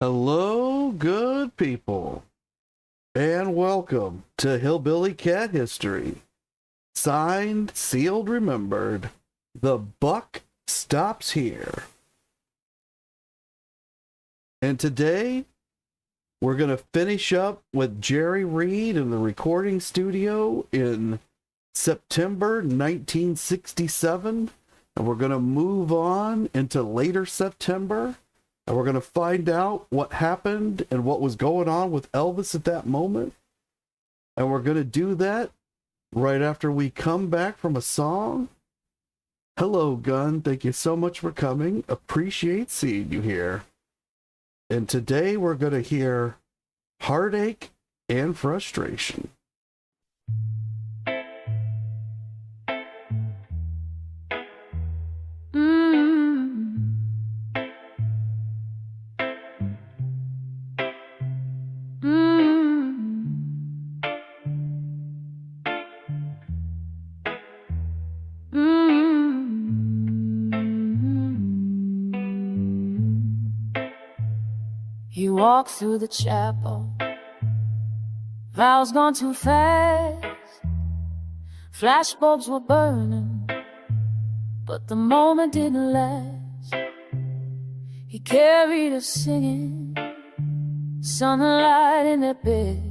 Hello, good people, and welcome to Hillbilly Cat History. Signed, sealed, remembered. The buck stops here. And today, we're going to finish up with Jerry Reed in the recording studio in September 1967. And we're going to move on into later September. And we're going to find out what happened and what was going on with Elvis at that moment. And we're going to do that right after we come back from a song. Hello, Gunn. Thank you so much for coming. Appreciate seeing you here. And today we're going to hear Heartache and Frustration. He walked through the chapel, vows gone too fast. Flashbulbs were burning, but the moment didn't last. He carried us singing, sunlight in their bed,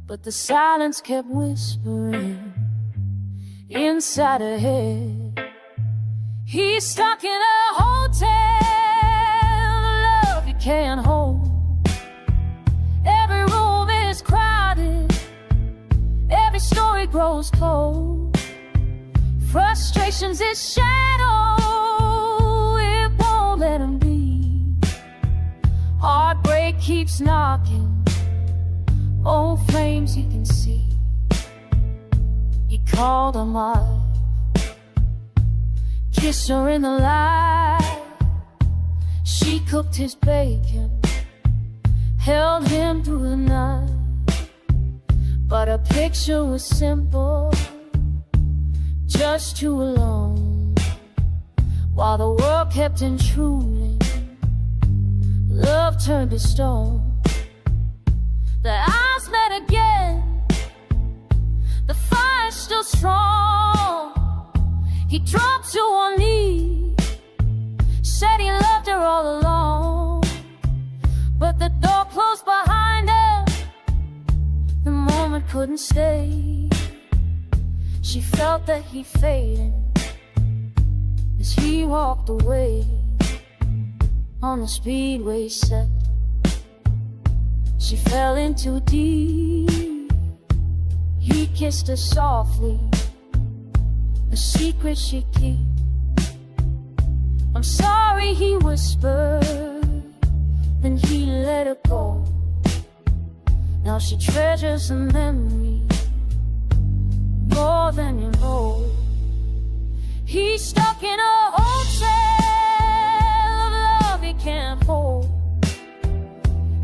but the silence kept whispering inside her head. He's stuck in a hotel can't hold. Every room is crowded, every story grows cold. Frustration's his shadow, it won't let him be. Heartbreak keeps knocking, old flames you can see. He called her wife, kissed her in the light. She cooked his bacon, held him through the night. But her picture was simple, just two alone. While the world kept intruding, love turned to stone. Their eyes met again, the fire's still strong. He dropped to one knee, said he loved her all along, but the door closed behind her. The moment couldn't stay. She felt that he faded as he walked away on the speedway set. She fell in too deep. He kissed her softly, a secret she kept. I'm sorry, he whispered, then he let her go. Now she treasures the memory more than you know. He's stuck in a hotel of love he can't hold.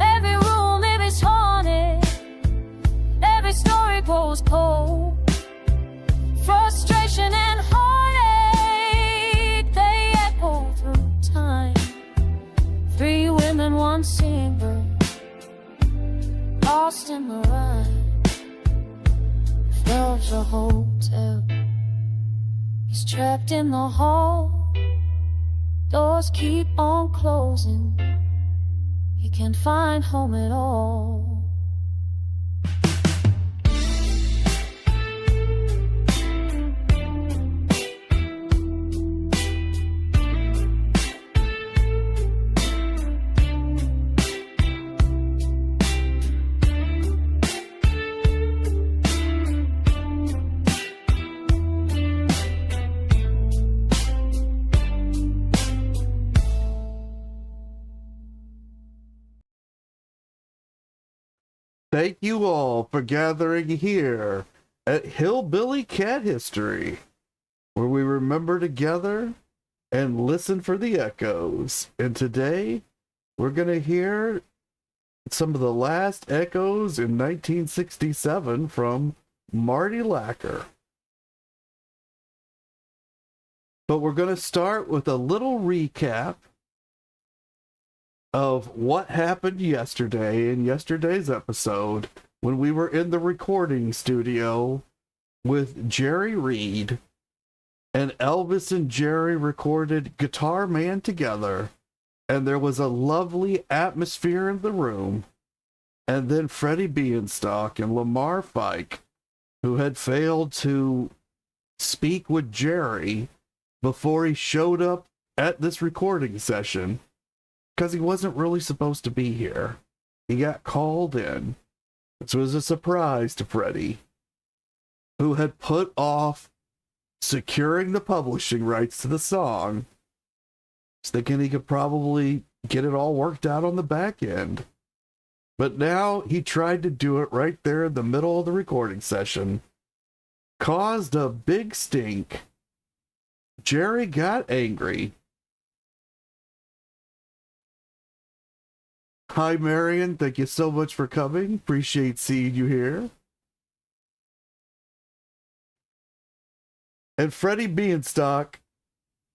Every room is haunted, every story grows cold. Frustration and heartache, they echo through time. Three women, one singer, lost in the rhyme. Love's a hotel, he's trapped in the hall. Doors keep on closing, he can't find home at all. Thank you all for gathering here at Hillbilly Cat History, where we remember together and listen for the echoes. And today, we're going to hear some of the last echoes in 1967 from Marty Lacker. But we're going to start with a little recap of what happened yesterday in yesterday's episode when we were in the recording studio with Jerry Reed, and Elvis and Jerry recorded Guitar Man together, and there was a lovely atmosphere in the room. And then Freddie Beanstalk and Lamar Fike, who had failed to speak with Jerry before he showed up at this recording session, because he wasn't really supposed to be here. He got called in. This was a surprise to Freddie, who had put off securing the publishing rights to the song, thinking he could probably get it all worked out on the back end. But now he tried to do it right there in the middle of the recording session, caused a big stink. Jerry got angry. Hi, Marion. Thank you so much for coming. Appreciate seeing you here. And Freddie Beanstalk,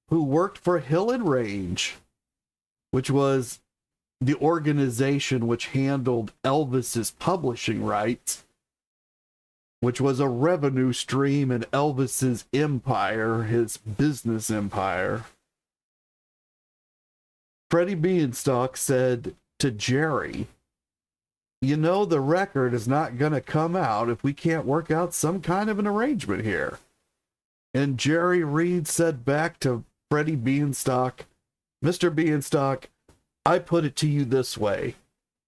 who worked for Hill and Range, which was the organization which handled Elvis's publishing rights, which was a revenue stream in Elvis's empire, his business empire. Freddie Beanstalk said to Jerry, you know, the record is not going to come out if we can't work out some kind of an arrangement here. And Jerry Reed said back to Freddie Beanstalk, Mr. Beanstalk, I put it to you this way.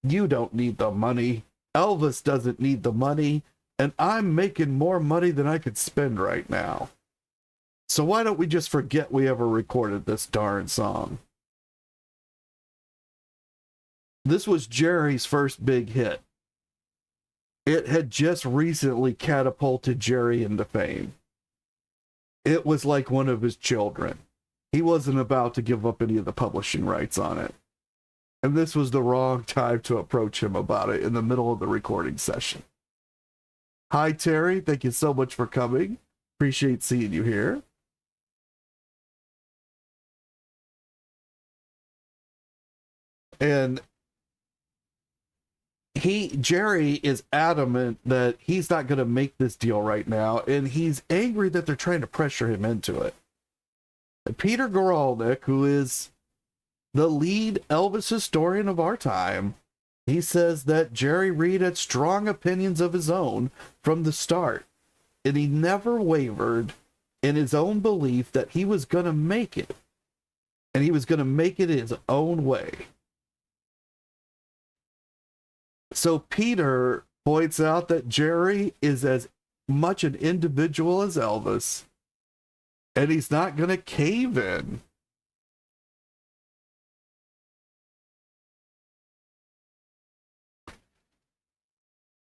You don't need the money. Elvis doesn't need the money. And I'm making more money than I could spend right now. So why don't we just forget we ever recorded this darn song? This was Jerry's first big hit. It had just recently catapulted Jerry into fame. It was like one of his children. He wasn't about to give up any of the publishing rights on it. And this was the wrong time to approach him about it in the middle of the recording session. Hi, Terry. Thank you so much for coming. Appreciate seeing you here. And Jerry is adamant that he's not going to make this deal right now, and he's angry that they're trying to pressure him into it. And Peter Goralnick, who is the lead Elvis historian of our time, he says that Jerry Reed had strong opinions of his own from the start, and he never wavered in his own belief that he was going to make it, and he was going to make it his own way. So Peter points out that Jerry is as much an individual as Elvis, and he's not going to cave in.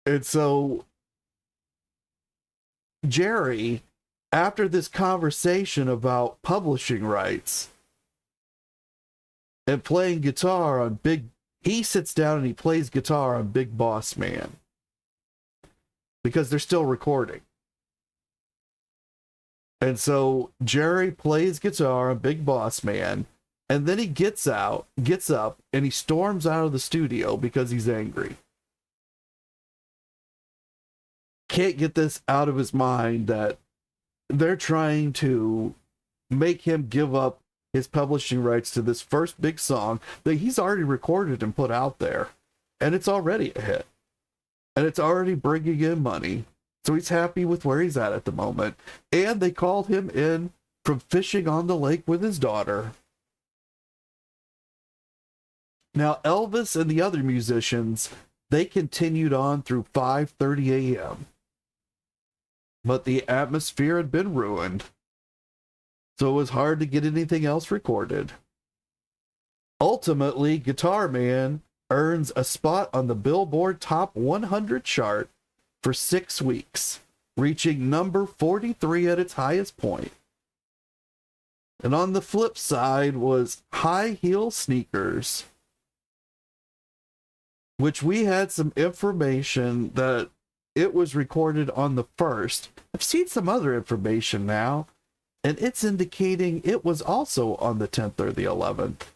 And so Jerry, after this conversation about publishing rights and playing guitar on he sits down and he plays guitar on Big Boss Man because they're still recording. And so Jerry plays guitar on Big Boss Man, and then he gets up, and he storms out of the studio because he's angry. Can't get this out of his mind that they're trying to make him give up his publishing rights to this first big song that he's already recorded and put out there. And it's already a hit. And it's already bringing in money. So he's happy with where he's at the moment. And they called him in from fishing on the lake with his daughter. Now, Elvis and the other musicians, they continued on through 5:30 a.m. But the atmosphere had been ruined. So it was hard to get anything else recorded. Ultimately, Guitar Man earns a spot on the Billboard Top 100 chart for 6 weeks, reaching number 43 at its highest point. And on the flip side was High Heel Sneakers, which we had some information that it was recorded on the 1st. I've seen some other information now, and it's indicating it was also on the 10th or the 11th.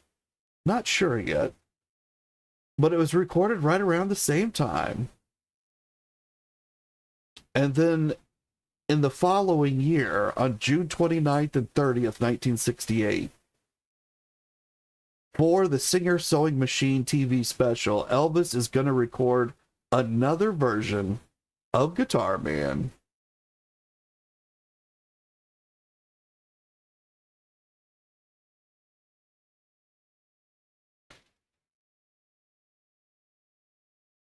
Not sure yet. but it was recorded right around the same time. And then in the following year, on June 29th and 30th, 1968, for the Singer Sewing Machine TV special, Elvis is going to record another version of Guitar Man.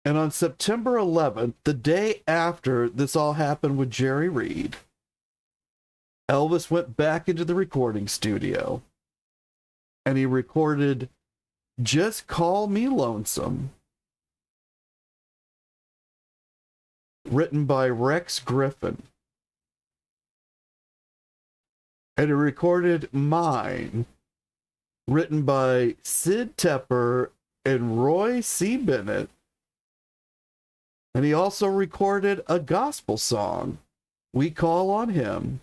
And on September 11th, the day after this all happened with Jerry Reed, Elvis went back into the recording studio and he recorded Just Call Me Lonesome, written by Rex Griffin. And he recorded Mine, written by Sid Tepper and Roy C. Bennett. And he also recorded a gospel song, We Call on Him,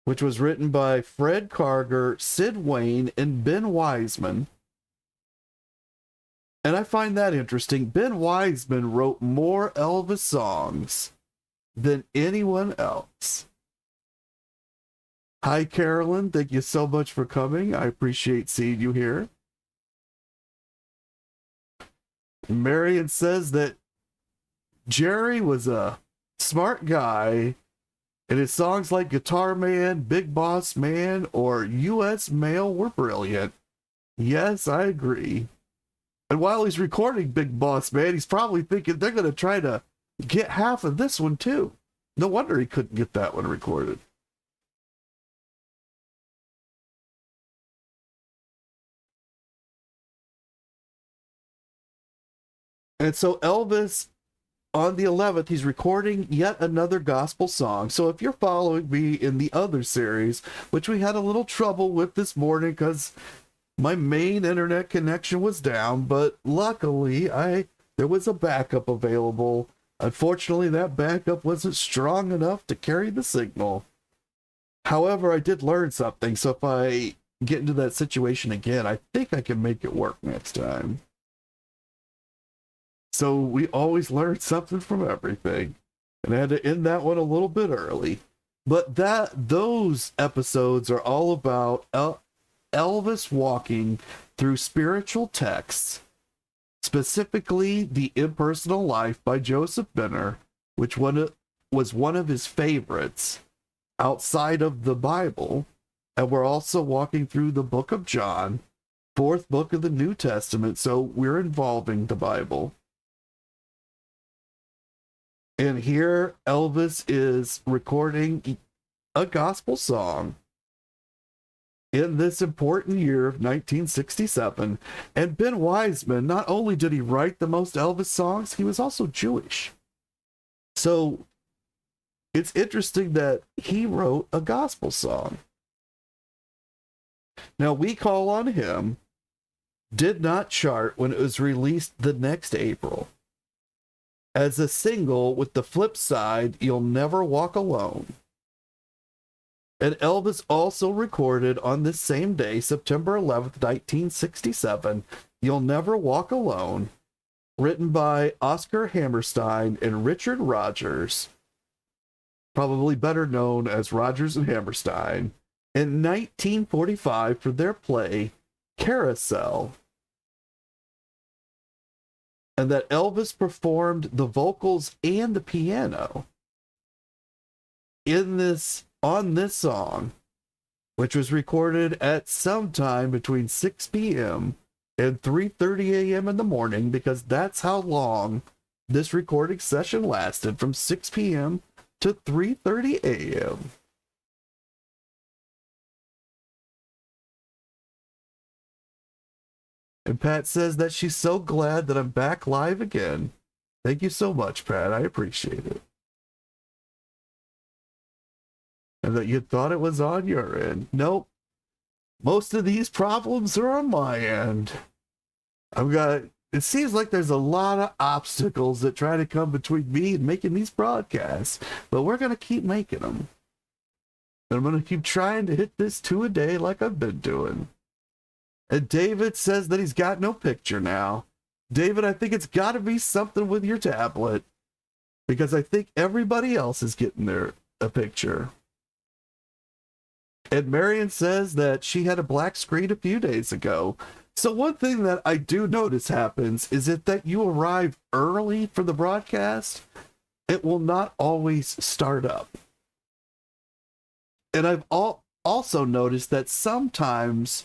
which was written by Fred Karger, Sid Wayne, and Ben Wiseman. And I find that interesting. Ben Wiseman wrote more Elvis songs than anyone else. Hi, Carolyn. Thank you so much for coming. I appreciate seeing you here. Marion says that Jerry was a smart guy, and his songs like Guitar Man, Big Boss Man, or U.S. Mail were brilliant. Yes, I agree. And while he's recording Big Boss Man, he's probably thinking they're going to try to get half of this one too. No wonder he couldn't get that one recorded. And so Elvis, on the 11th, he's recording yet another gospel song. So if you're following me in the other series, which we had a little trouble with this morning because my main internet connection was down, but luckily there was a backup available. Unfortunately, that backup wasn't strong enough to carry the signal. However, I did learn something, so if I get into that situation again, I think I can make it work next time. So we always learn something from everything. And I had to end that one a little bit early. But those episodes are all about Elvis walking through spiritual texts, specifically The Impersonal Life by Joseph Benner, which was one of his favorites outside of the Bible. And we're also walking through the book of John, fourth book of the New Testament, so we're involving the Bible. And here Elvis is recording a gospel song in this important year of 1967. And Ben Wiseman, not only did he write the most Elvis songs, he was also Jewish. So it's interesting that he wrote a gospel song. Now, We Call on Him did not chart when it was released the next April as a single with the flip side, You'll Never Walk Alone. And Elvis also recorded on this same day, September 11th, 1967, You'll Never Walk Alone, written by Oscar Hammerstein and Richard Rodgers, probably better known as Rodgers and Hammerstein, in 1945 for their play Carousel. And that Elvis performed the vocals and the piano on this song, which was recorded at some time between 6 p.m. and 3:30 a.m. in the morning, because that's how long this recording session lasted, from 6 p.m. to 3:30 a.m. And Pat says that she's so glad that I'm back live again. Thank you so much, Pat. I appreciate it. And that you thought it was on your end. Nope. Most of these problems are on my end. It seems like there's a lot of obstacles that try to come between me and making these broadcasts, but we're going to keep making them. And I'm going to keep trying to hit this 2 a day like I've been doing. And David says that he's got no picture now. David, I think it's got to be something with your tablet, because I think everybody else is getting a picture. And Marion says that she had a black screen a few days ago. So one thing that I do notice happens is that you arrive early for the broadcast, it will not always start up. And I've also noticed that sometimes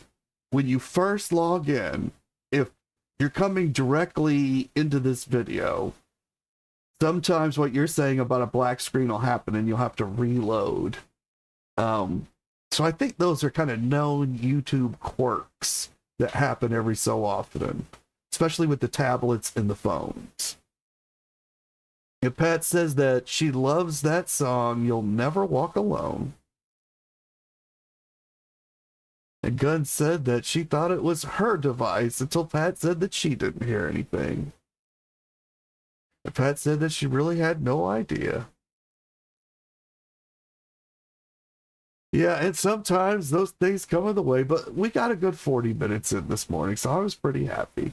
when you first log in, if you're coming directly into this video, sometimes what you're saying about a black screen will happen and you'll have to reload. So I think those are kind of known YouTube quirks that happen every so often, especially with the tablets and the phones. And Pat says that she loves that song, You'll Never Walk Alone. And Gunn said that she thought it was her device until Pat said that she didn't hear anything. And Pat said that she really had no idea. Yeah, and sometimes those things come in the way, but we got a good 40 minutes in this morning, so I was pretty happy.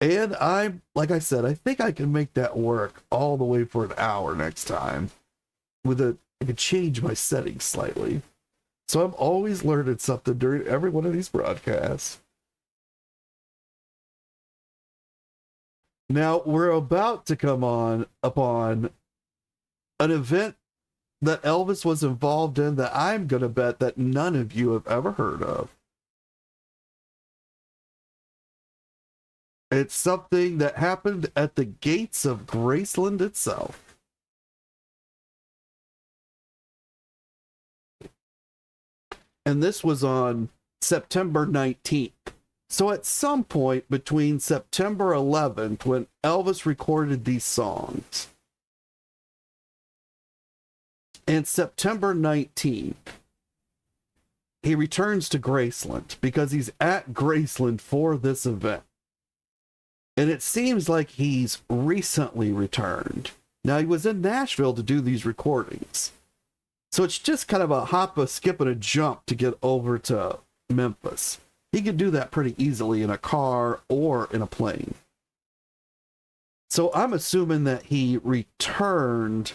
And like I said, I think I can make that work all the way for an hour next time. I can change my settings slightly. So I'm always learning something during every one of these broadcasts. Now, we're about to come upon an event that Elvis was involved in that I'm going to bet that none of you have ever heard of. It's something that happened at the gates of Graceland itself. And this was on September 19th. So at some point between September 11th, when Elvis recorded these songs, and September 19th, he returns to Graceland because he's at Graceland for this event. And it seems like he's recently returned. Now, he was in Nashville to do these recordings. So it's just kind of a hop, a skip, and a jump to get over to Memphis. He could do that pretty easily in a car or in a plane. So I'm assuming that he returned.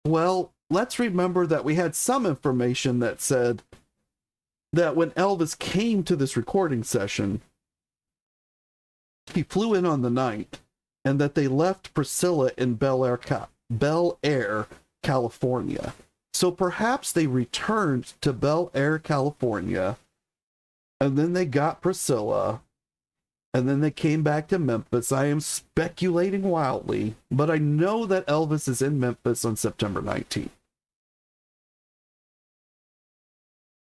Well, let's remember that we had some information that said that when Elvis came to this recording session, he flew in on the night, and that they left Priscilla in Bel Air, California. So perhaps they returned to Bel Air, California, and then they got Priscilla, and then they came back to Memphis. I am speculating wildly, but I know that Elvis is in Memphis on September 19th.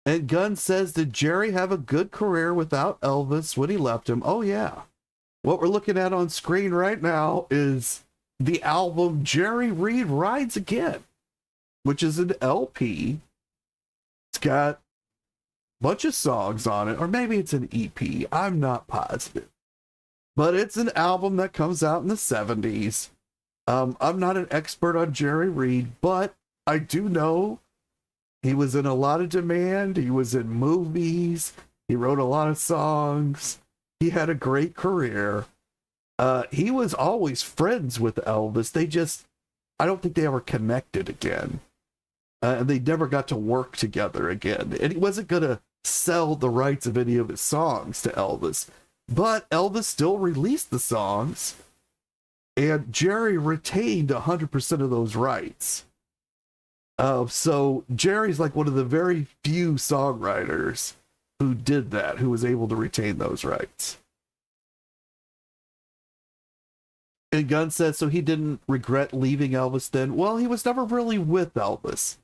And Gunn says, did Jerry have a good career without Elvis when he left him? Oh, yeah. What we're looking at on screen right now is the album Jerry Reed Rides Again, which is an LP. It's got bunch of songs on it, or maybe it's an EP. I'm not positive. But it's an album that comes out in the 70s. I'm not an expert on Jerry Reed, but I do know he was in a lot of demand. He was in movies. He wrote a lot of songs. He had a great career. He was always friends with Elvis. I don't think they ever connected again. And they never got to work together again. And he wasn't going to sell the rights of any of his songs to Elvis. But Elvis still released the songs, and Jerry retained 100% of those rights. So Jerry's like one of the very few songwriters who did that, who was able to retain those rights. And Gunn says, so he didn't regret leaving Elvis then? Well, he was never really with Elvis.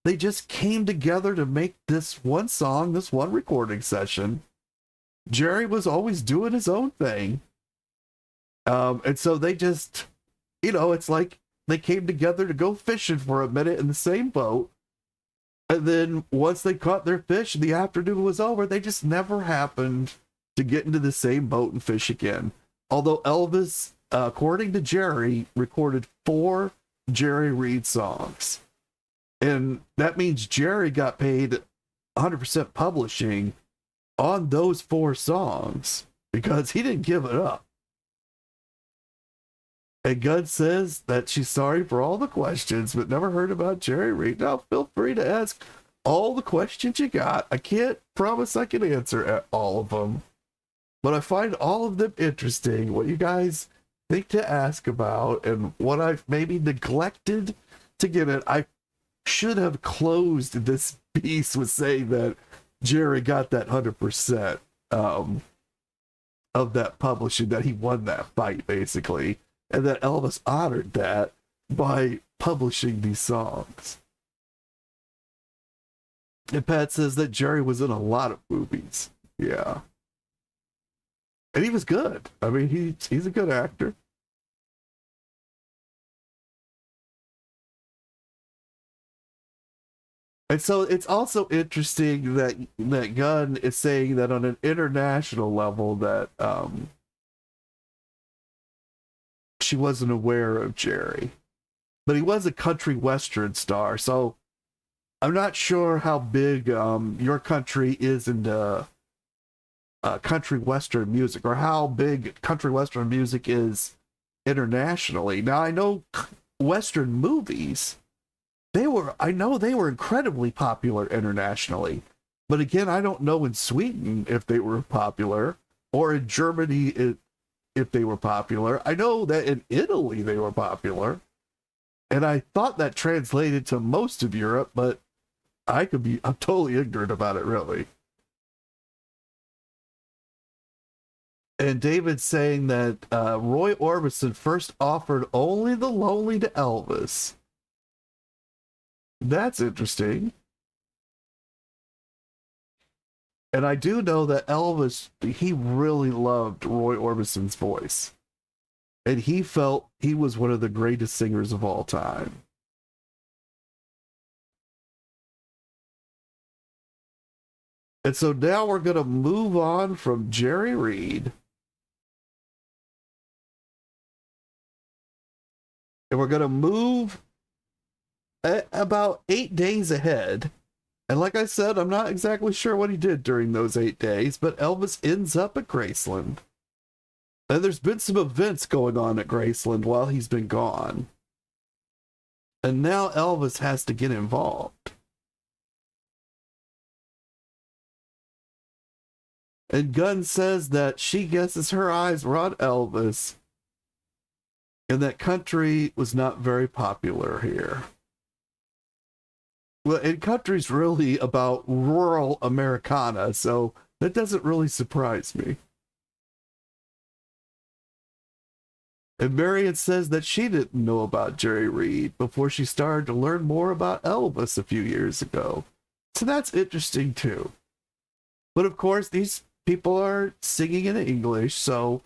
They just came together to make this one song, this one recording session. Jerry was always doing his own thing. And so they just, it's like they came together to go fishing for a minute in the same boat. And then once they caught their fish and the afternoon was over, they just never happened to get into the same boat and fish again. Although Elvis, according to Jerry, recorded 4 Jerry Reed songs. And that means Jerry got paid 100% publishing on those 4 songs because he didn't give it up. And Gunn says that she's sorry for all the questions, but never heard about Jerry Reed. Now, feel free to ask all the questions you got. I can't promise I can answer all of them, but I find all of them interesting. What you guys think to ask about and what I've maybe neglected to get it. I should have closed this piece with saying that Jerry got that 100% of that publishing, that he won that fight, basically. And that Elvis honored that by publishing these songs. And Pat says that Jerry was in a lot of movies. Yeah. And he was good. I mean, he's a good actor. And so it's also interesting that Gunn is saying that on an international level that she wasn't aware of Jerry. But he was a country western star, so I'm not sure how big your country is into country western music, or how big country western music is internationally. Now, I know western movies, I know they were incredibly popular internationally. But again, I don't know in Sweden if they were popular, or in Germany if they were popular. I know that in Italy they were popular. And I thought that translated to most of Europe, but I'm totally ignorant about it, really. And David's saying that Roy Orbison first offered Only the Lonely to Elvis. That's interesting. And I do know that Elvis, he really loved Roy Orbison's voice. And he felt he was one of the greatest singers of all time. And so now we're going to move on from Jerry Reed. And we're going to move about 8 days ahead. And like I said, I'm not exactly sure what he did during those 8 days, but Elvis ends up at Graceland. And there's been some events going on at Graceland while he's been gone. And now Elvis has to get involved. And Gunn says that she guesses her eyes were on Elvis, and that country was not very popular here. Well, and country's really about rural Americana, so that doesn't really surprise me. And Marion says that she didn't know about Jerry Reed before she started to learn more about Elvis a few years ago. So that's interesting too. But of course, these people are singing in English, so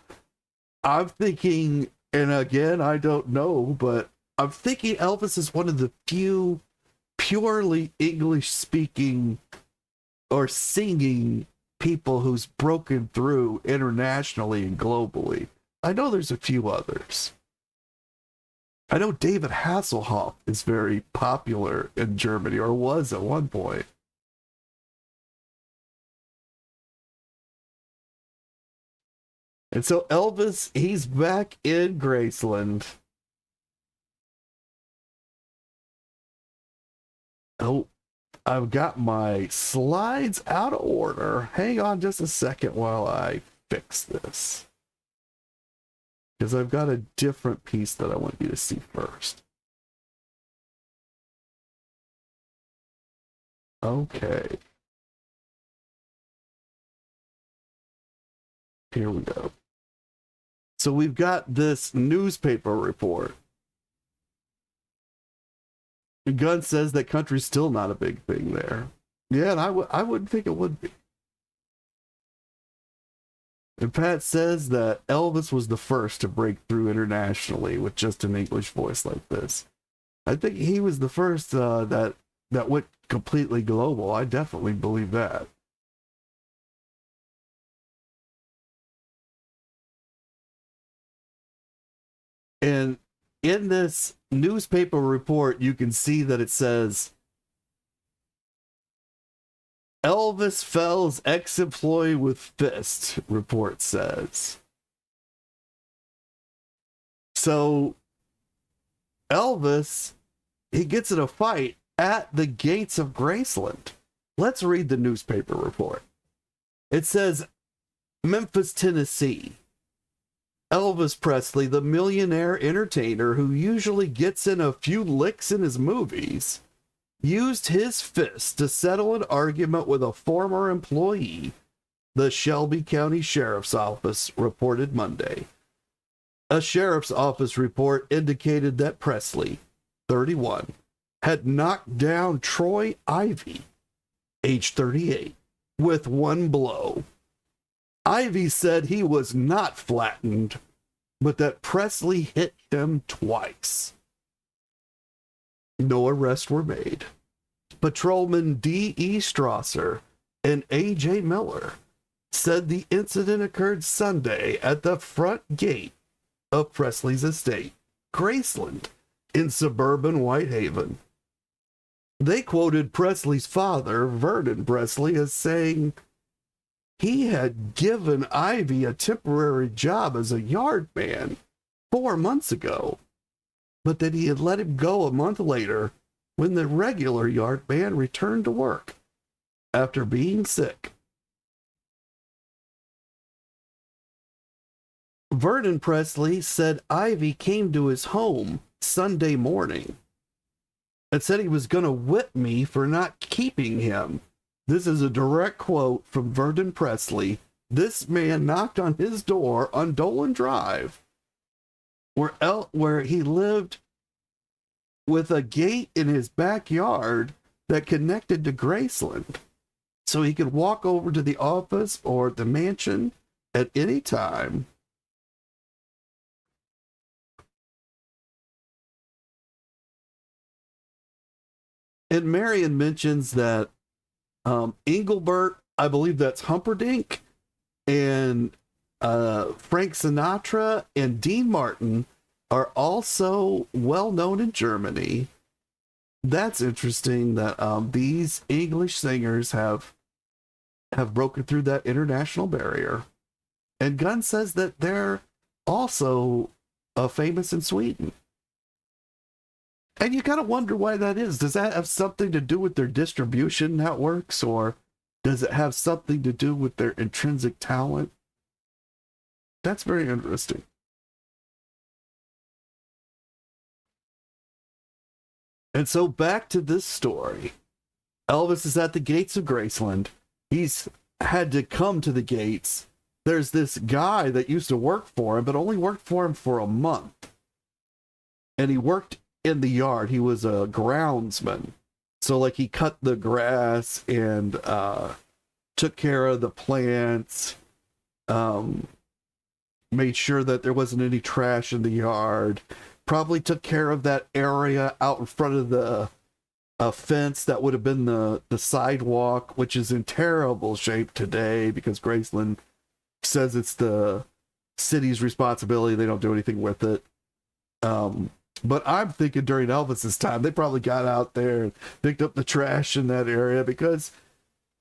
I'm thinking, and again, I don't know, but I'm thinking Elvis is one of the few purely English speaking or singing people who's broken through internationally and globally. I know there's a few others. I know David Hasselhoff is very popular in Germany, or was at one point. And so Elvis, he's back in Graceland. Oh, I've got my slides out of order. Hang on just a second while I fix this, because I've got a different piece that I want you to see first. Okay. Here we go. So we've got this newspaper report. Gunn says that country's still not a big thing there. Yeah, and I wouldn't think it would be. And Pat says that Elvis was the first to break through internationally with just an English voice like this. I think he was the first that went completely global. I definitely believe that. And in this newspaper report, you can see that it says Elvis fells ex-employee with fist, report says. So Elvis, he gets in a fight at the gates of Graceland. Let's read the newspaper report. It says, Memphis, Tennessee. Elvis Presley, the millionaire entertainer who usually gets in a few licks in his movies, used his fist to settle an argument with a former employee, the Shelby County Sheriff's Office reported Monday. A sheriff's office report indicated that Presley, 31, had knocked down Troy Ivy, age 38, with one blow. Ivy said he was not flattened, but that Presley hit him twice. No arrests were made. Patrolman D.E. Strasser and A.J. Miller said the incident occurred Sunday at the front gate of Presley's estate, Graceland, in suburban Whitehaven. They quoted Presley's father, Vernon Presley, as saying he had given Ivy a temporary job as a yard man 4 months ago, but that he had let him go a month later when the regular yard man returned to work after being sick. Vernon Presley said Ivy came to his home Sunday morning and said he was going to whip me for not keeping him. This is a direct quote from Vernon Presley. This man knocked on his door on Dolan Drive, where he lived, with a gate in his backyard that connected to Graceland, so he could walk over to the office or the mansion at any time. And Marion mentions that Engelbert, I believe that's Humperdinck, and Frank Sinatra and Dean Martin are also well known in Germany. That's interesting that these English singers have broken through that international barrier. And Gunn says that they're also famous in Sweden. And you gotta wonder why that is. Does that have something to do with their distribution networks, or does it have something to do with their intrinsic talent? That's very interesting. And so back to this story. Elvis is at the gates of Graceland. He's had to come to the gates. There's this guy that used to work for him, but only worked for him for a month. And he worked in the yard. He was a groundsman. So like he cut the grass and took care of the plants, made sure that there wasn't any trash in the yard, probably took care of that area out in front of the fence that would have been the sidewalk, which is in terrible shape today because Graceland says it's the city's responsibility. They don't do anything with it. But I'm thinking during Elvis's time, they probably got out there and picked up the trash in that area because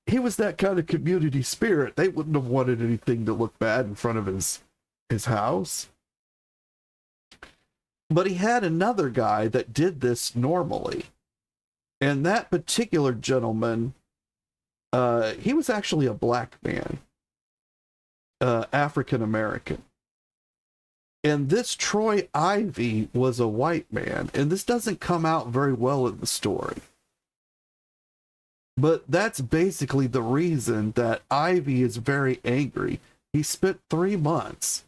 he was that kind of community spirit. They wouldn't have wanted anything to look bad in front of his house. But he had another guy that did this normally. And that particular gentleman, he was actually a black man, African American. And this Troy Ivy was a white man. And this doesn't come out very well in the story. But that's basically the reason that Ivy is very angry. He spent 3 months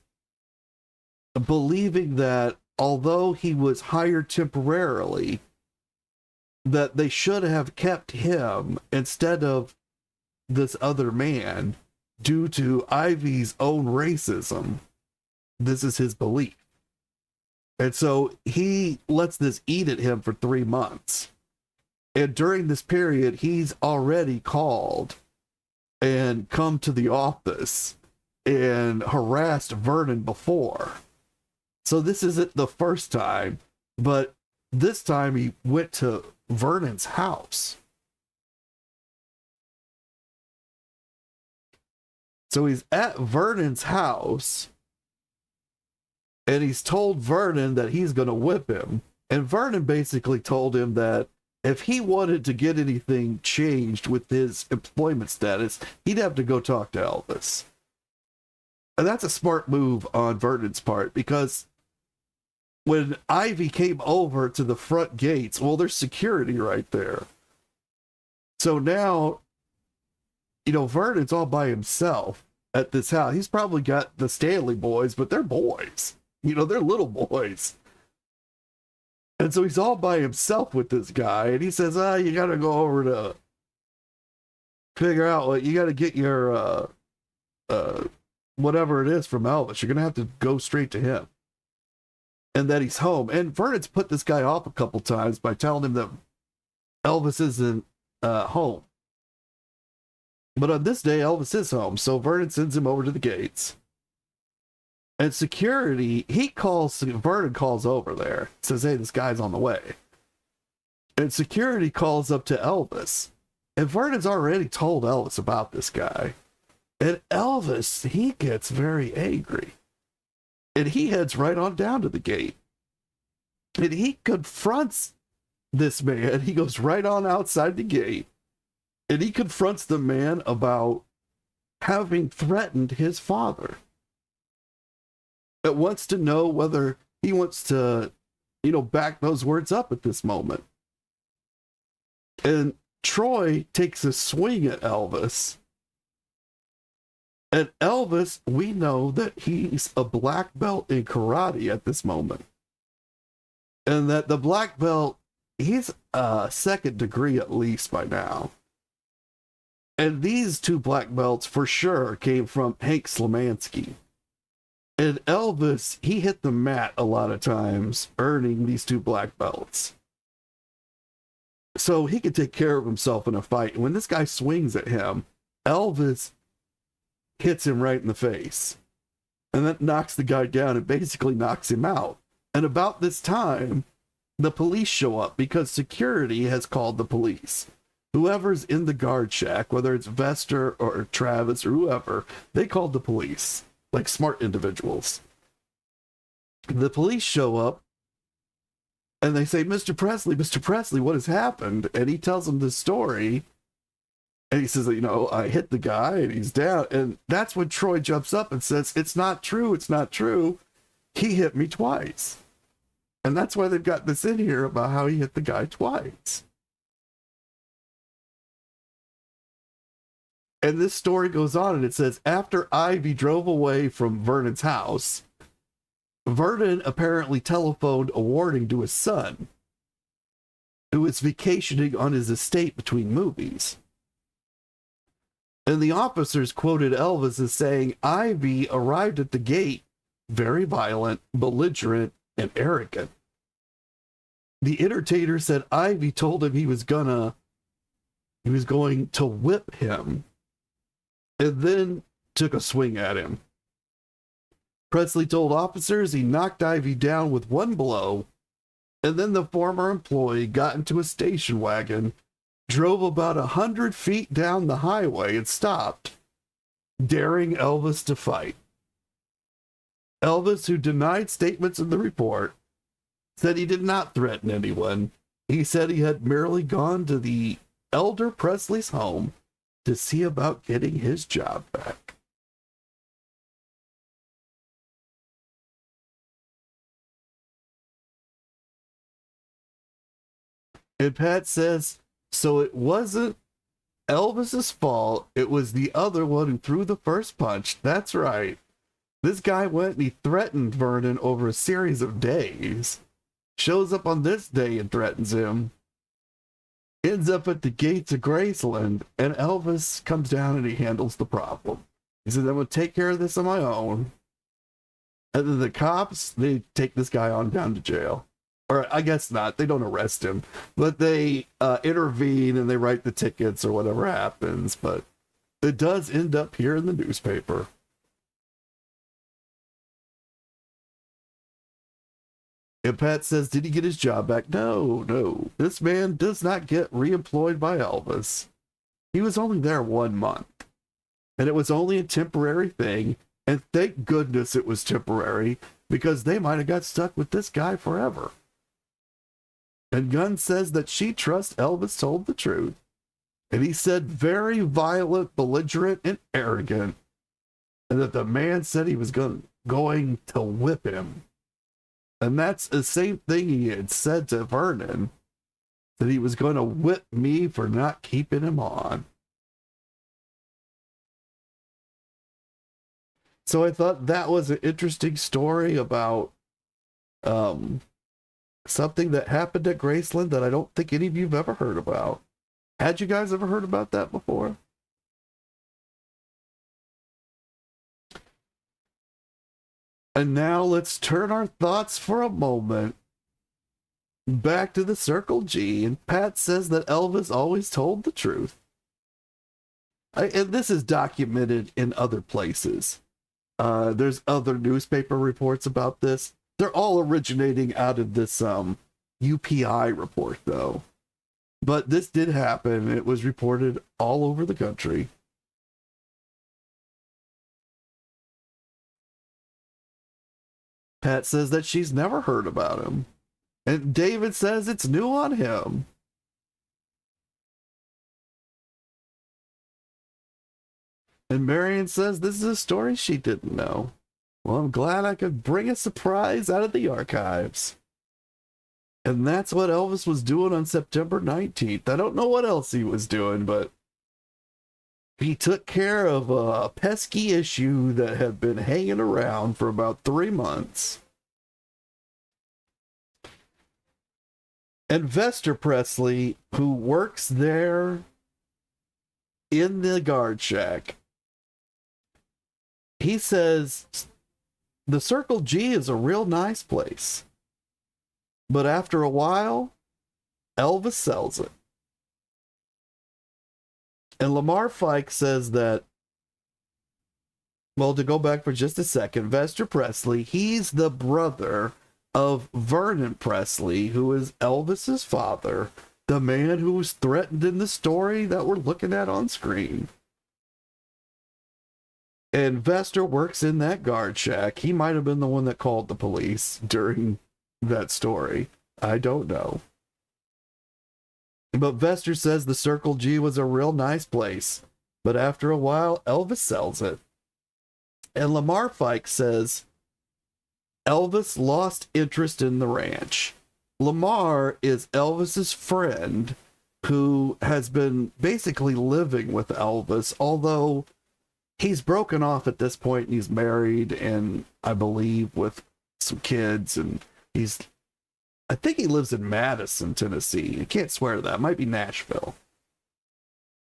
believing that although he was hired temporarily, that they should have kept him instead of this other man due to Ivy's own racism. This is his belief. And so he lets this eat at him for 3 months. And during this period, he's already called and come to the office and harassed Vernon before. So this isn't the first time, but this time he went to Vernon's house. So he's at Vernon's house, and he's told Vernon that he's going to whip him. And Vernon basically told him that if he wanted to get anything changed with his employment status, he'd have to go talk to Elvis. And that's a smart move on Vernon's part, because when Ivy came over to the front gates, well, there's security right there. So now, Vernon's all by himself at this house. He's probably got the Stanley boys, but they're boys. They're little boys. And so he's all by himself with this guy, and he says, you got to go over to figure out what you got to get your whatever it is from Elvis. You're going to have to go straight to him. And that he's home. And Vernon's put this guy off a couple times by telling him that Elvis isn't home. But on this day, Elvis is home. So Vernon sends him over to the gates. And security, Vernon calls over there. Says, hey, this guy's on the way. And security calls up to Elvis. And Vernon's already told Elvis about this guy. And Elvis, he gets very angry. And he heads right on down to the gate. And he confronts this man. He goes right on outside the gate. And he confronts the man about having threatened his father. It wants to know whether he wants to, back those words up at this moment. And Troy takes a swing at Elvis. And Elvis, we know that he's a black belt in karate at this moment. And that the black belt, he's a second degree at least by now. And these two black belts for sure came from Hank Slamansky. And Elvis, he hit the mat a lot of times, earning these two black belts. So he could take care of himself in a fight. And when this guy swings at him, Elvis hits him right in the face. And that knocks the guy down and basically knocks him out. And about this time, the police show up because security has called the police. Whoever's in the guard shack, whether it's Vester or Travis or whoever, they called the police. Like smart individuals. The police show up and they say, Mr. Presley, what has happened? And he tells them the story. And he says, I hit the guy and he's down. And that's when Troy jumps up and says, it's not true. He hit me twice. And that's why they've got this in here about how he hit the guy twice. And this story goes on and it says, after Ivy drove away from Vernon's house, Vernon apparently telephoned a warning to his son, who was vacationing on his estate between movies. And the officers quoted Elvis as saying, Ivy arrived at the gate very violent, belligerent, and arrogant. The entertainer said Ivy told him he was going to whip him, and then took a swing at him. Presley told officers he knocked Ivy down with one blow, and then the former employee got into a station wagon, drove about 100 feet down the highway and stopped, daring Elvis to fight. Elvis, who denied statements in the report, said he did not threaten anyone. He said he had merely gone to the elder Presley's home to see about getting his job back. And Pat says, so it wasn't Elvis's fault. It was the other one who threw the first punch. That's right. This guy went and he threatened Vernon over a series of days. Shows up on this day and threatens him. Ends up at the gates of Graceland, and Elvis comes down and he handles the problem. He says, I'm going to take care of this on my own. And then the cops, they take this guy on down to jail. Or I guess not. They don't arrest him. But they intervene and they write the tickets or whatever happens. But it does end up here in the newspaper. And Pat says, did he get his job back? No. This man does not get reemployed by Elvis. He was only there 1 month. And it was only a temporary thing. And thank goodness it was temporary, because they might have got stuck with this guy forever. And Gunn says that she trusts Elvis told the truth. And he said very violent, belligerent, and arrogant. And that the man said he was going to whip him. And that's the same thing he had said to Vernon, that he was going to whip me for not keeping him on. So I thought that was an interesting story about something that happened at Graceland that I don't think any of you have ever heard about. Had you guys ever heard about that before? And now let's turn our thoughts for a moment back to the Circle G. And Pat says that Elvis always told the truth. And this is documented in other places. There's other newspaper reports about this. They're all originating out of this UPI report, though. But this did happen. It was reported all over the country. Pat says that she's never heard about him. And David says it's new on him. And Marion says this is a story she didn't know. Well, I'm glad I could bring a surprise out of the archives. And that's what Elvis was doing on September 19th. I don't know what else he was doing, but he took care of a pesky issue that had been hanging around for about 3 months. And Vester Presley, who works there in the guard shack, he says the Circle G is a real nice place. But after a while, Elvis sells it. And Lamar Fike says that, well, to go back for just a second, Vester Presley, he's the brother of Vernon Presley, who is Elvis's father, the man who was threatened in the story that we're looking at on screen. And Vester works in that guard shack. He might have been the one that called the police during that story. I don't know. But Vester says the Circle G was a real nice place. But after a while, Elvis sells it. And Lamar Fike says Elvis lost interest in the ranch. Lamar is Elvis's friend who has been basically living with Elvis, although he's broken off at this point and he's married and I believe with some kids, and I think he lives in Madison, Tennessee. I can't swear to that. It might be Nashville.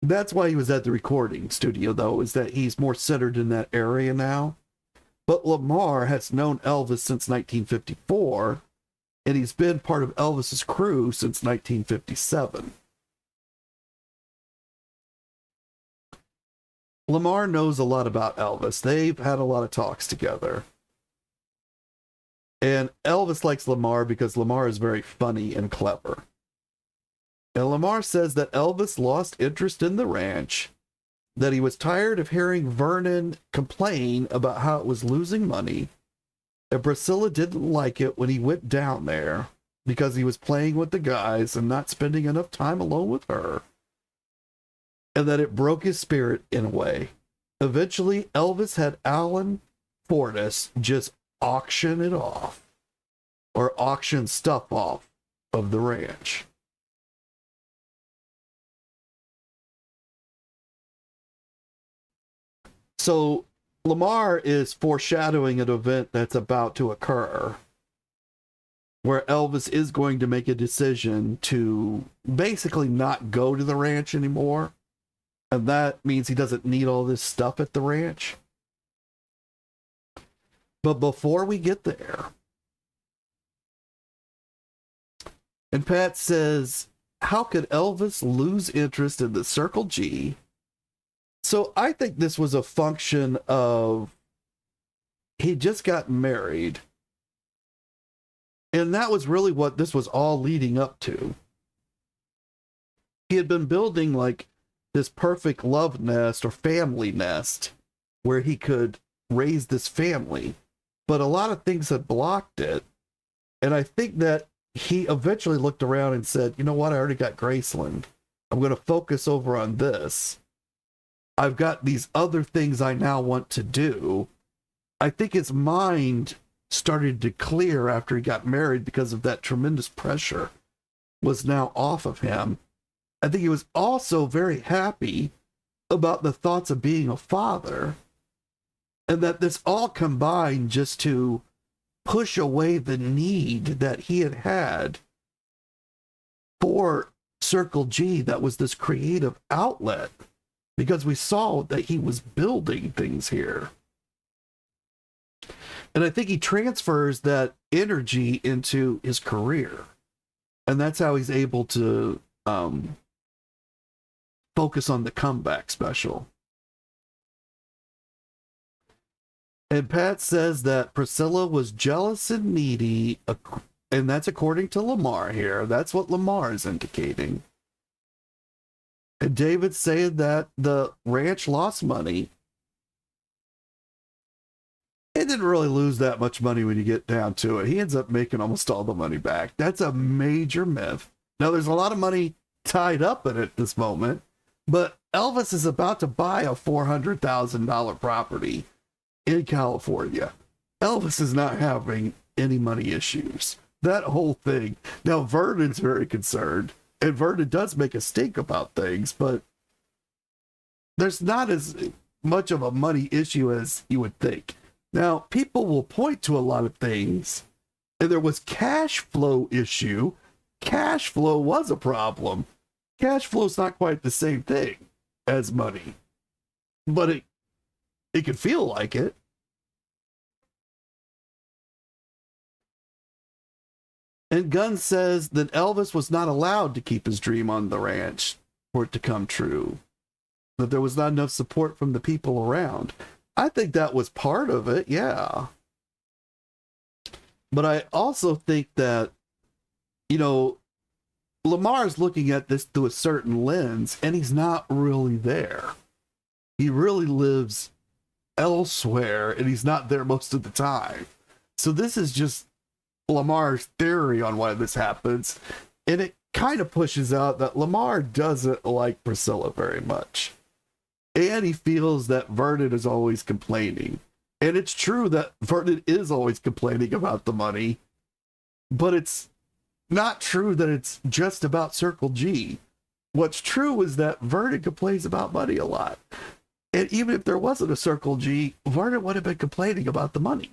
That's why he was at the recording studio, though, is that he's more centered in that area now. But Lamar has known Elvis since 1954, and he's been part of Elvis's crew since 1957. Lamar knows a lot about Elvis. They've had a lot of talks together. And Elvis likes Lamar because Lamar is very funny and clever. And Lamar says that Elvis lost interest in the ranch, that he was tired of hearing Vernon complain about how it was losing money, and Priscilla didn't like it when he went down there because he was playing with the guys and not spending enough time alone with her, and that it broke his spirit in a way. Eventually, Elvis had Alan Fortas just auction it off, or auction stuff off of the ranch. So Lamar is foreshadowing an event that's about to occur, where Elvis is going to make a decision to basically not go to the ranch anymore. And that means he doesn't need all this stuff at the ranch. But before we get there, and Pat says, how could Elvis lose interest in the Circle G? So I think this was a function of he just got married. And that was really what this was all leading up to. He had been building like this perfect love nest or family nest where he could raise this family. But a lot of things had blocked it. And I think that he eventually looked around and said, you know what? I already got Graceland. I'm going to focus over on this. I've got these other things I now want to do. I think his mind started to clear after he got married because of that tremendous pressure was now off of him. I think he was also very happy about the thoughts of being a father, and that this all combined just to push away the need that he had had for Circle G, that was this creative outlet, because we saw that he was building things here. And I think he transfers that energy into his career. And that's how he's able to focus on the comeback special. And Pat says that Priscilla was jealous and needy, and that's according to Lamar here. That's what Lamar is indicating. And David's saying that the ranch lost money. It didn't really lose that much money when you get down to it. He ends up making almost all the money back. That's a major myth. Now, there's a lot of money tied up in it at this moment, but Elvis is about to buy a $400,000 property in California. Elvis is not having any money issues. That whole thing. Now, Vernon's very concerned, and Vernon does make a stink about things, but there's not as much of a money issue as you would think. Now, people will point to a lot of things, and there was cash flow issue. Cash flow was a problem. Cash flow's not quite the same thing as money, but it could feel like it. And Gunn says that Elvis was not allowed to keep his dream on the ranch for it to come true, that there was not enough support from the people around. I think that was part of it, yeah. But I also think that, you know, Lamar's looking at this through a certain lens, and he's not really there. He really lives elsewhere, and he's not there most of the time. So this is just Lamar's theory on why this happens, and it kind of pushes out that Lamar doesn't like Priscilla very much. And he feels that Vernon is always complaining. And it's true that Vernon is always complaining about the money, but it's not true that it's just about Circle G. What's true is that Vernon complains about money a lot. And even if there wasn't a Circle G, Vernon would have been complaining about the money.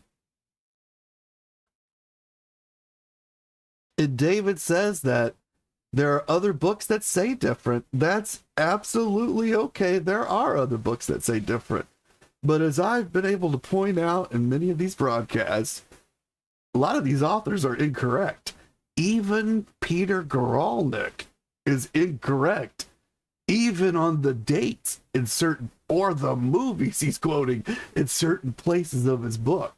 And David says that there are other books that say different. That's absolutely okay. There are other books that say different. But as I've been able to point out in many of these broadcasts, a lot of these authors are incorrect. Even Peter Goralnik is incorrect. Even on the dates in certain, or the movies he's quoting in certain places of his book.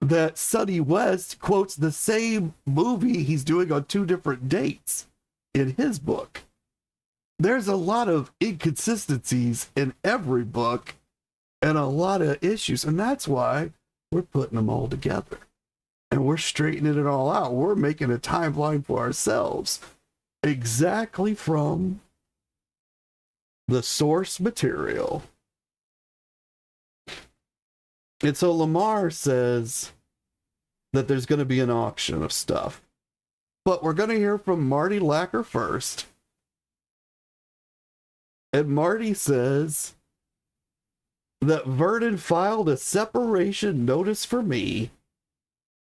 That Sonny West quotes the same movie he's doing on two different dates in his book. There's a lot of inconsistencies in every book and a lot of issues, and that's why we're putting them all together. And we're straightening it all out. We're making a timeline for ourselves exactly from the source material. And so Lamar says that there's going to be an auction of stuff. But we're going to hear from Marty Lacker first. And Marty says that Vernon filed a separation notice for me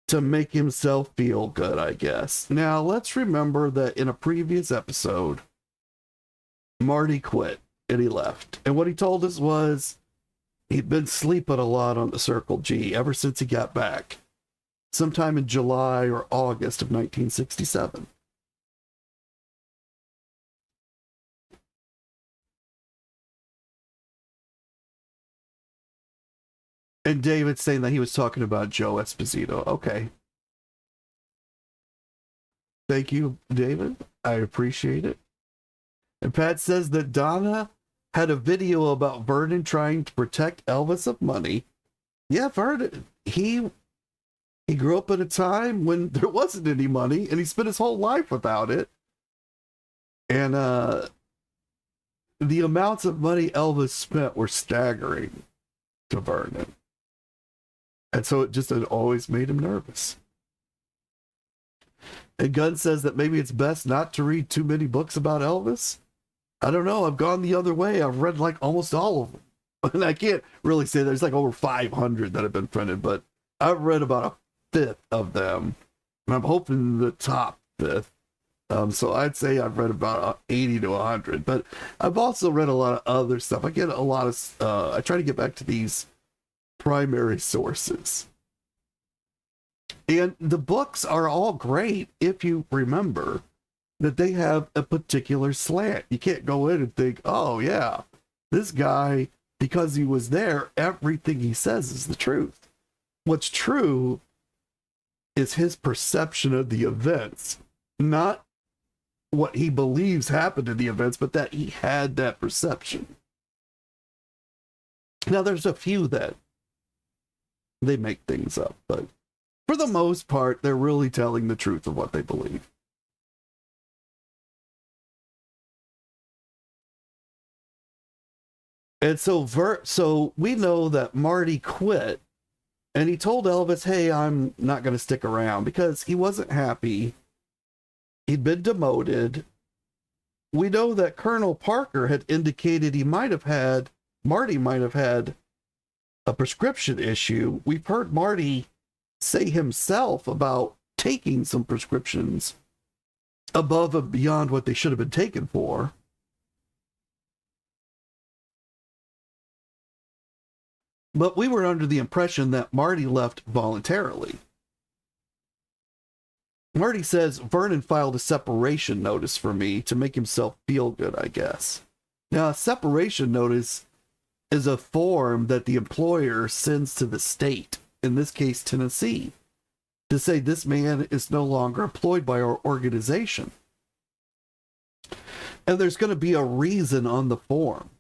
to make himself feel good, I guess. Now, let's remember that in a previous episode, Marty quit and he left. And what he told us was he'd been sleeping a lot on the Circle G ever since he got back, sometime in July or August of 1967. And David's saying that he was talking about Joe Esposito. Okay. Thank you, David. I appreciate it. And Pat says that Donna had a video about Vernon trying to protect Elvis of money. Yeah, Vernon, he grew up at a time when there wasn't any money, and he spent his whole life without it. And the amounts of money Elvis spent were staggering to Vernon. And so it just had always made him nervous. And Gunn says that maybe it's best not to read too many books about Elvis. I don't know. I've gone the other way. I've read like almost all of them. And I can't really say there's like over 500 that have been printed, but I've read about a fifth of them. And I'm hoping the top fifth. So I'd say I've read about 80 to 100, but I've also read a lot of other stuff. I get a lot of, I try to get back to these primary sources. And the books are all great if you remember that they have a particular slant. You can't go in and think, oh yeah, this guy, because he was there, everything he says is the truth. What's true is his perception of the events, not what he believes happened in the events, but that he had that perception. Now, there's a few that they make things up, but for the most part, they're really telling the truth of what they believe. And so we know that Marty quit, and he told Elvis, hey, I'm not going to stick around, because he wasn't happy. He'd been demoted. We know that Colonel Parker had indicated Marty might have had a prescription issue. We've heard Marty say himself about taking some prescriptions above and beyond what they should have been taken for. But we were under the impression that Marty left voluntarily. Marty says Vernon filed a separation notice for me to make himself feel good, I guess. Now, a separation notice is a form that the employer sends to the state, in this case, Tennessee, to say this man is no longer employed by our organization. And there's going to be a reason on the form.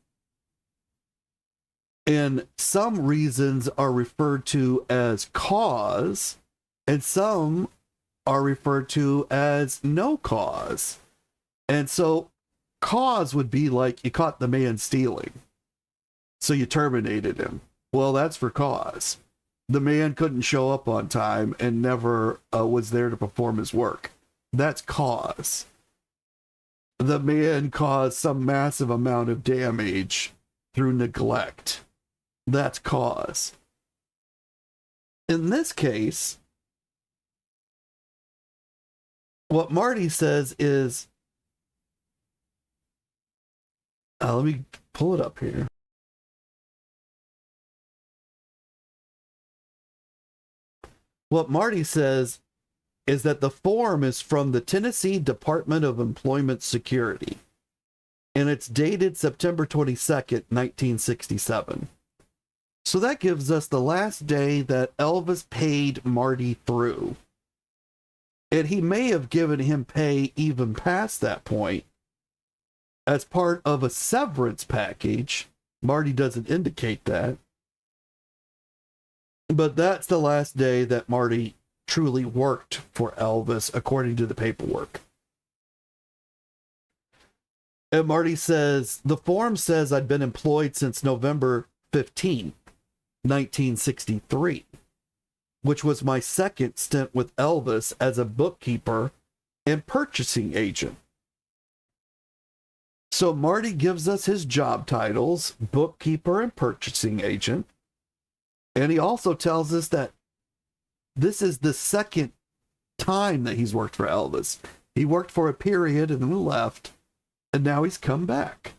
And some reasons are referred to as cause, and some are referred to as no cause. And so cause would be like you caught the man stealing, so you terminated him. Well, that's for cause. The man couldn't show up on time and never was there to perform his work. That's cause. The man caused some massive amount of damage through neglect. That's cause. In this case, what Marty says is, let me pull it up here. What Marty says is that the form is from the Tennessee Department of Employment Security, and it's dated September 22nd, 1967. So that gives us the last day that Elvis paid Marty through. And he may have given him pay even past that point as part of a severance package. Marty doesn't indicate that. But that's the last day that Marty truly worked for Elvis, according to the paperwork. And Marty says, the form says I'd been employed since November 15th. 1963, which was my second stint with Elvis as a bookkeeper and purchasing agent. So Marty gives us his job titles, bookkeeper and purchasing agent. And he also tells us that this is the second time that he's worked for Elvis. He worked for a period and then left, and now he's come back.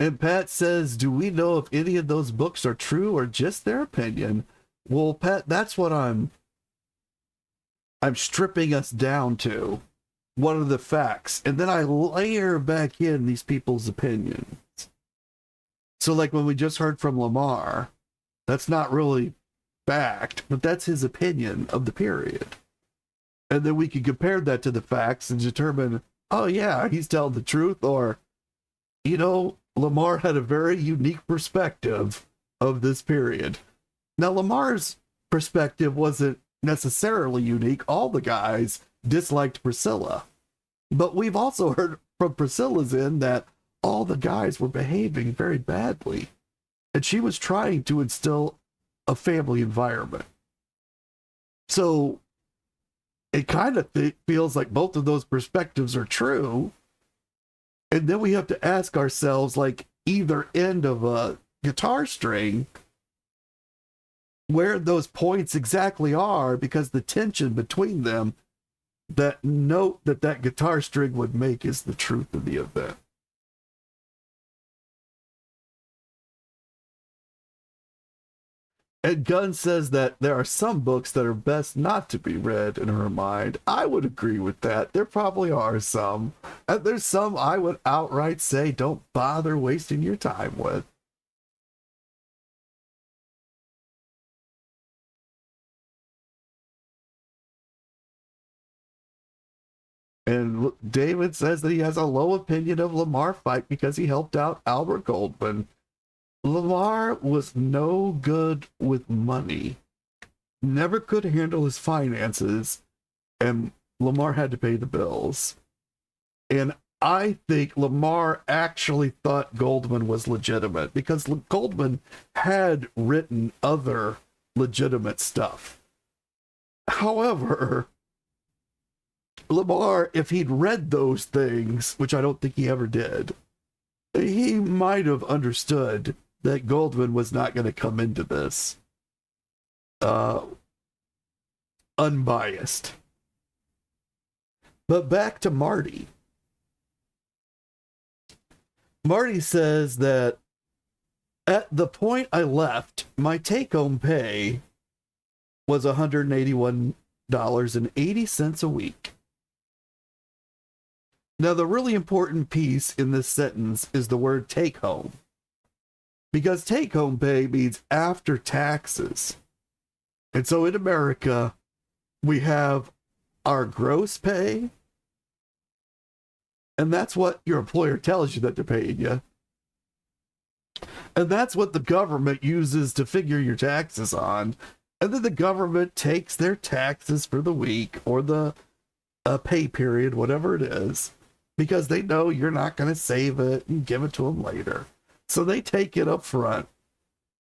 And Pat says, do we know if any of those books are true or just their opinion? Well, Pat, that's what I'm stripping us down to. What are the facts? And then I layer back in these people's opinions. So like when we just heard from Lamar, That's not really fact, but that's his opinion of the period. And then we can compare that to the facts and determine, oh yeah, he's telling the truth, or, Lamar had a very unique perspective of this period. Now, Lamar's perspective wasn't necessarily unique. All the guys disliked Priscilla. But we've also heard from Priscilla's end that all the guys were behaving very badly. And she was trying to instill a family environment. So it kind of feels like both of those perspectives are true. And then we have to ask ourselves, like, either end of a guitar string, where those points exactly are, because the tension between them, that note that guitar string would make, is the truth of the event. And Gunn says that there are some books that are best not to be read in her mind. I would agree with that. There probably are some. And there's some I would outright say don't bother wasting your time with. And David says that he has a low opinion of Lamar Fight because he helped out Albert Goldman. Lamar was no good with money, never could handle his finances, and Lamar had to pay the bills. And I think Lamar actually thought Goldman was legitimate because Goldman had written other legitimate stuff. However, Lamar, if he'd read those things, which I don't think he ever did, he might have understood that Goldman was not going to come into this unbiased. But back to Marty. Marty says that at the point I left, my take-home pay was $181.80 a week. Now, the really important piece in this sentence is the word take-home. Because take-home pay means after taxes. And so in America, we have our gross pay, and that's what your employer tells you that they're paying you. And that's what the government uses to figure your taxes on. And then the government takes their taxes for the week or the pay period, whatever it is, because they know you're not going to save it and give it to them later. So they take it up front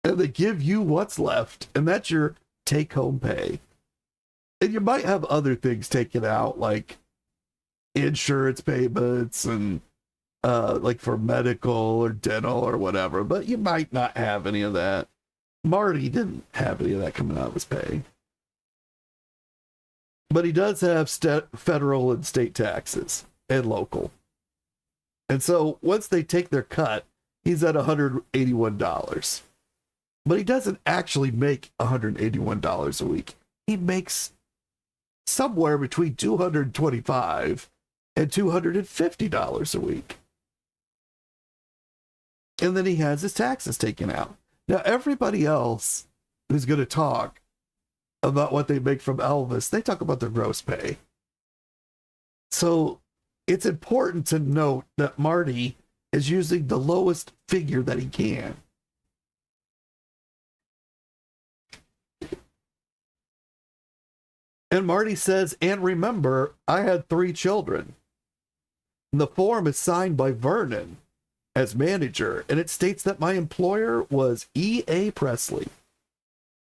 and they give you what's left, and that's your take-home pay. And you might have other things taken out, like insurance payments and like for medical or dental or whatever, but you might not have any of that. Marty didn't have any of that coming out of his pay. But he does have federal and state taxes and local. And so once they take their cut, he's at $181. But he doesn't actually make $181 a week. He makes somewhere between $225 and $250 a week. And then he has his taxes taken out. Now, everybody else who's going to talk about what they make from Elvis, they talk about their gross pay. So it's important to note that Marty is using the lowest figure that he can. And Marty says, and remember, I had 3 children. The form is signed by Vernon as manager, and it states that my employer was E.A. Presley.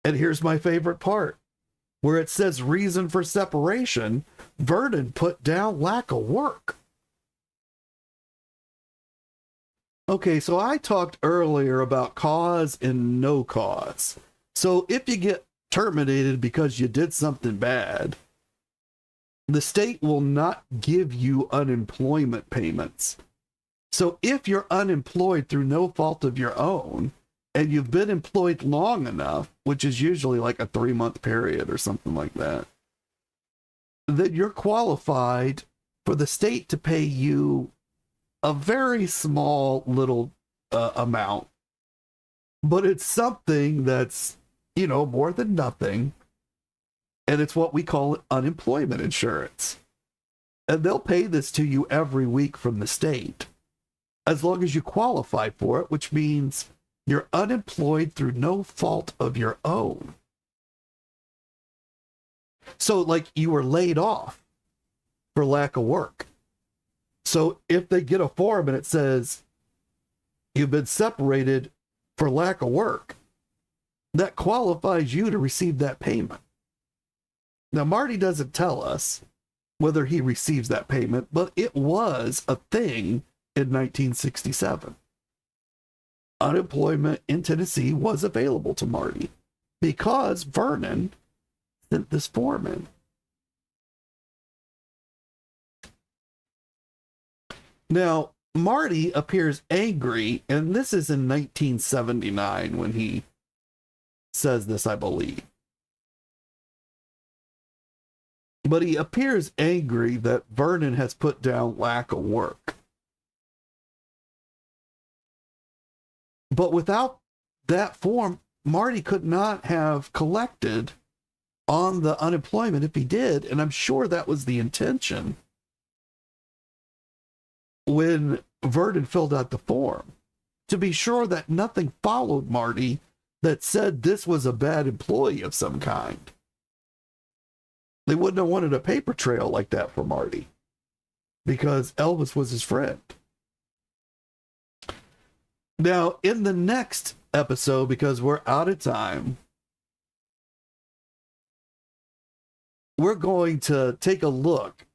And here's my favorite part, where it says reason for separation, Vernon put down lack of work. Okay, so I talked earlier about cause and no cause. So if you get terminated because you did something bad, the state will not give you unemployment payments. So if you're unemployed through no fault of your own, and you've been employed long enough, which is usually like a 3-month period or something like that, then you're qualified for the state to pay you a very small little amount. but it's something that's, more than nothing. And it's what we call unemployment insurance. And they'll pay this to you every week from the state, as long as you qualify for it, which means you're unemployed through no fault of your own. So, like, you were laid off for lack of work. So if they get a form and it says you've been separated for lack of work, that qualifies you to receive that payment. Now, Marty doesn't tell us whether he receives that payment, but it was a thing in 1967. Unemployment in Tennessee was available to Marty because Vernon sent this form in. Now, Marty appears angry, and this is in 1979 when he says this, I believe. But he appears angry that Vernon has put down lack of work. But without that form, Marty could not have collected on the unemployment if he did, and I'm sure that was the intention when Vernon filled out the form, to be sure that nothing followed Marty that said this was a bad employee of some kind. They wouldn't have wanted a paper trail like that for Marty, because Elvis was his friend. Now, in the next episode, because we're out of time, we're going to take a look,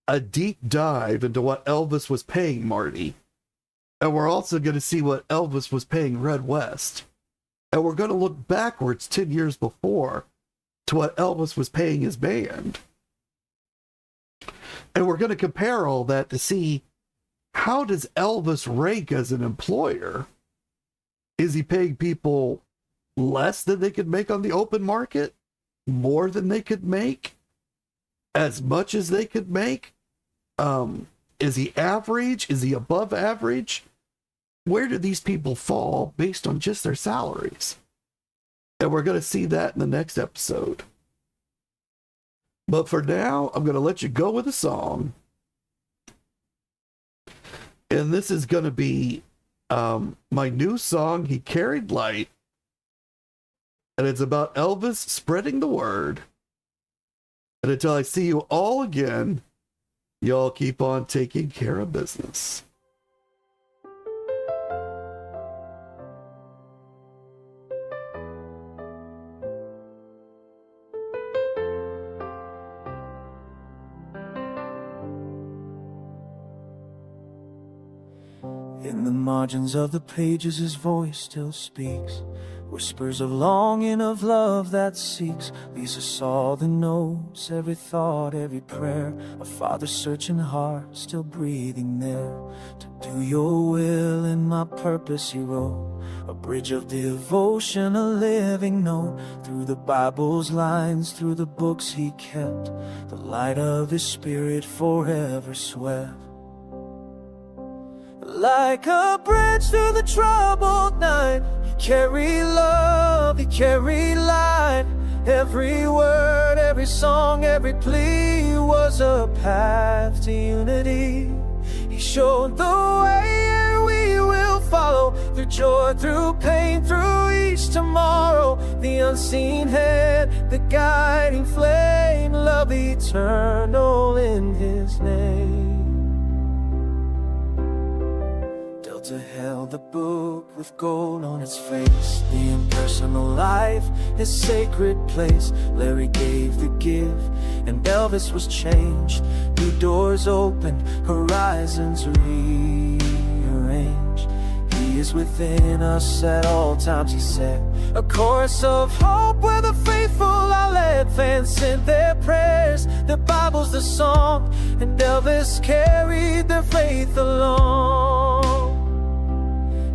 a deep dive into what Elvis was paying Marty. And we're also going to see what Elvis was paying Red West. And we're going to look backwards 10 years before to what Elvis was paying his band. And we're going to compare all that to see, how does Elvis rank as an employer? Is he paying people less than they could make on the open market? More than they could make? As much as they could make? Is he average? Is he above average? Where do these people fall based on just their salaries? And we're going to see that in the next episode. But for now, I'm going to let you go with a song. And this is going to be my new song, He Carried Light. And it's about Elvis spreading the word. And until I see you all again, y'all keep on taking care of business. In the margins of the pages his voice still speaks, whispers of longing, of love that seeks. These are all the notes, every thought, every prayer, a father's searching heart still breathing there. To do your will in my purpose he wrote, a bridge of devotion, a living note. Through the Bible's lines, through the books he kept, the light of his spirit forever swept. Like a bridge through the troubled night, he carried love, he carried light. Every word, every song, every plea was a path to unity. He showed the way and we will follow, through joy, through pain, through each tomorrow. The unseen hand, the guiding flame, love eternal in his name. To held the book with gold on its face, the impersonal life, his sacred place. Larry gave the gift, and Elvis was changed. New doors opened, horizons rearranged. He is within us at all times, he said. A chorus of hope where the faithful are led. Fans sent their prayers, the Bible's the song, and Elvis carried their faith along.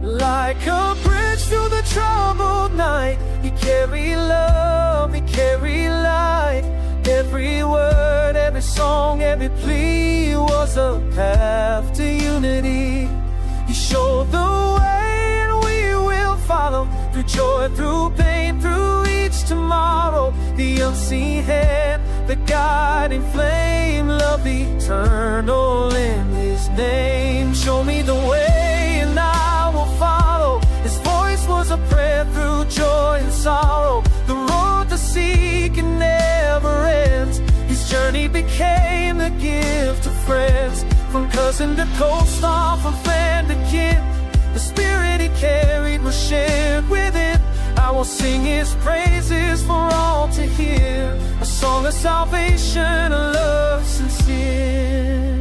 Like a bridge through the troubled night, he carried love, he carried light. Every word, every song, every plea was a path to unity. He showed the way and joy through pain, through each tomorrow. The unseen hand, the guiding flame, love eternal in His name. Show me the way and I will follow. His voice was a prayer through joy and sorrow. The road to seek it never ends. His journey became the gift of friends. From cousin to co-star, from friend to kin, the spirit He carried was shared within. I will sing His praises for all to hear, a song of salvation, a love sincere.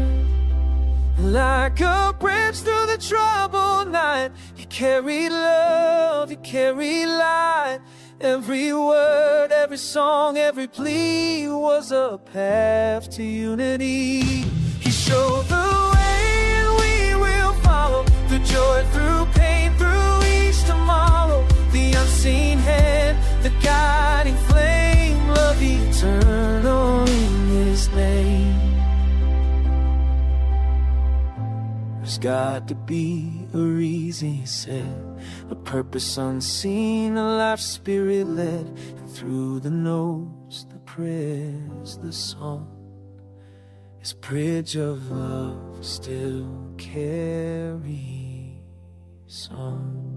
Like a bridge through the troubled night, He carried love, He carried light. Every word, every song, every plea was a path to unity. He showed the way and we will follow, through joy, through pain, through each tomorrow. The unseen hand, the guiding flame, love eternal in His name. There's got to be a reason, He said, a purpose unseen, a life spirit led. And through the notes, the prayers, the song, His bridge of love still carries on.